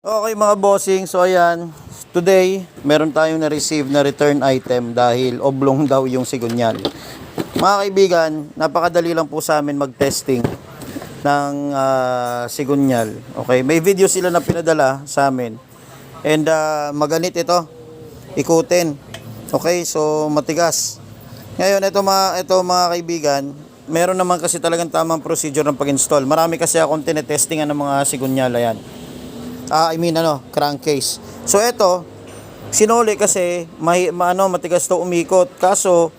Okay mga bossing, so ayan, today meron tayong na-receive na return item dahil oblong daw yung sigunyal. Mga kaibigan, napakadali lang po sa amin mag-testing ng sigunyal. Okay, may video sila na pinadala sa amin. And maganit ito, ikutin. Okay, so matigas. Ngayon, ito mga kaibigan, meron naman kasi talagang tamang procedure ng pag-install. Marami kasi akong tinetestingan ng mga sigunyal, ayan. Crankcase. So ito, sinuli kasi matigas to umikot. Kaso,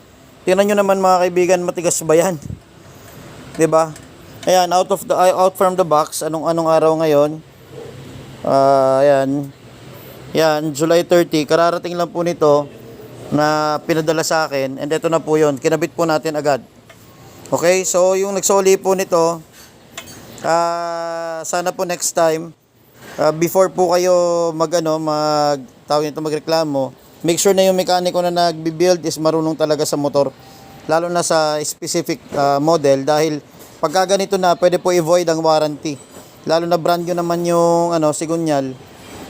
tingnan nyo naman mga kaibigan, matigas ba yan? 'Di ba? Ayan, out from the box, anong araw ngayon? Ayan. Yan, July 30, kararating lang po nito na pinadala sa akin, and ito na po 'yon. Kinabit po natin agad. Okay? So, yung nagsoli po nito, sana po next time before po kayo magreklamo, make sure na yung mekaniko na nagbi-build is marunong talaga sa motor, lalo na sa specific model, dahil pagka ganito na pwede po i-void ang warranty, lalo na brand new naman yung sigunyal.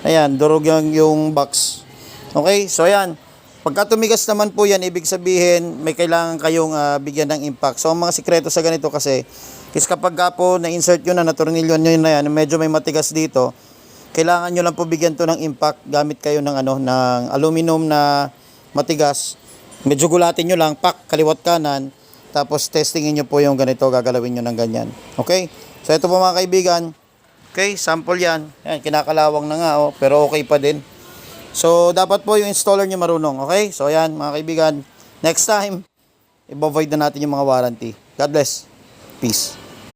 Ayan, durog yung box. Okay, so ayan, pagka tumigas naman po yan, ibig sabihin may kailangan kayong bigyan ng impact. So ang mga sikreto sa ganito kasi is kapag po na-insert yun na tornilyo nyo na yan, medyo may matigas dito, kailangan nyo lang po bigyan to ng impact gamit kayo ng ng aluminum na matigas. Medyo gulatin nyo lang, kaliwat kanan, tapos testingin nyo po yung ganito, gagalawin nyo ng ganyan. Okay? So ito po mga kaibigan, okay, sample yan. Ayan, kinakalawang na nga, pero okay pa din. So dapat po yung installer nyo marunong, okay? So ayan mga kaibigan, next time, i-void na natin yung mga warranty. God bless. Peace.